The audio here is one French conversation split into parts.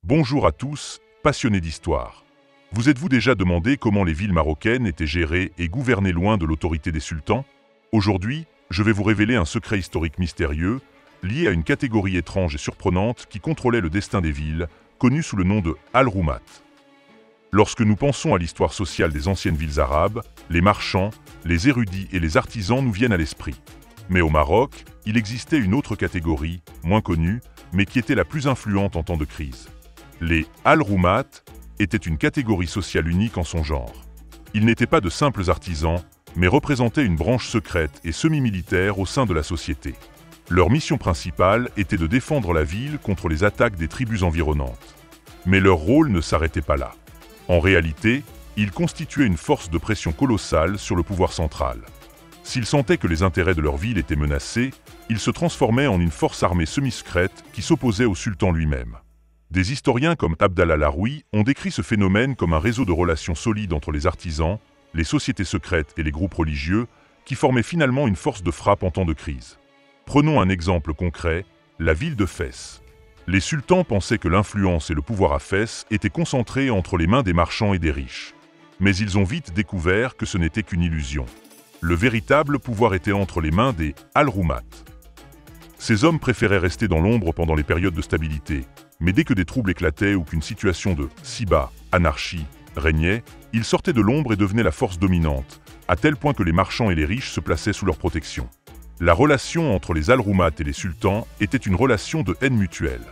Bonjour à tous, passionnés d'histoire. Vous êtes-vous déjà demandé comment les villes marocaines étaient gérées et gouvernées loin de l'autorité des sultans? Aujourd'hui, je vais vous révéler un secret historique mystérieux, lié à une catégorie étrange et surprenante qui contrôlait le destin des villes, connue sous le nom de Al-Roumat. Lorsque nous pensons à l'histoire sociale des anciennes villes arabes, les marchands, les érudits et les artisans nous viennent à l'esprit. Mais au Maroc, il existait une autre catégorie, moins connue, mais qui était la plus influente en temps de crise. Les Al-Roumat étaient une catégorie sociale unique en son genre. Ils n'étaient pas de simples artisans, mais représentaient une branche secrète et semi-militaire au sein de la société. Leur mission principale était de défendre la ville contre les attaques des tribus environnantes. Mais leur rôle ne s'arrêtait pas là. En réalité, ils constituaient une force de pression colossale sur le pouvoir central. S'ils sentaient que les intérêts de leur ville étaient menacés, ils se transformaient en une force armée semi-secrète qui s'opposait au sultan lui-même. Des historiens comme Abdallah Laroui ont décrit ce phénomène comme un réseau de relations solides entre les artisans, les sociétés secrètes et les groupes religieux, qui formaient finalement une force de frappe en temps de crise. Prenons un exemple concret, la ville de Fès. Les sultans pensaient que l'influence et le pouvoir à Fès étaient concentrés entre les mains des marchands et des riches. Mais ils ont vite découvert que ce n'était qu'une illusion. Le véritable pouvoir était entre les mains des Al-Roumat. Ces hommes préféraient rester dans l'ombre pendant les périodes de stabilité, mais dès que des troubles éclataient ou qu'une situation de siba, anarchie, régnait, ils sortaient de l'ombre et devenaient la force dominante, à tel point que les marchands et les riches se plaçaient sous leur protection. La relation entre les Al-Roumat et les sultans était une relation de haine mutuelle.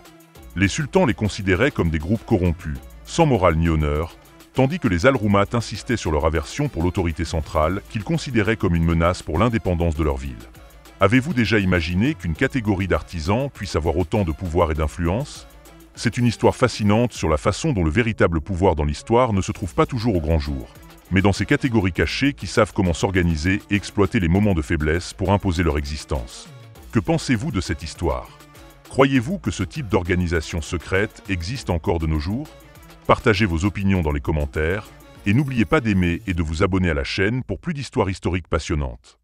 Les sultans les considéraient comme des groupes corrompus, sans morale ni honneur, tandis que les Al-Roumat insistaient sur leur aversion pour l'autorité centrale qu'ils considéraient comme une menace pour l'indépendance de leur ville. Avez-vous déjà imaginé qu'une catégorie d'artisans puisse avoir autant de pouvoir et d'influence? C'est une histoire fascinante sur la façon dont le véritable pouvoir dans l'histoire ne se trouve pas toujours au grand jour, mais dans ces catégories cachées qui savent comment s'organiser et exploiter les moments de faiblesse pour imposer leur existence. Que pensez-vous de cette histoire? Croyez-vous que ce type d'organisation secrète existe encore de nos jours? Partagez vos opinions dans les commentaires et n'oubliez pas d'aimer et de vous abonner à la chaîne pour plus d'histoires historiques passionnantes.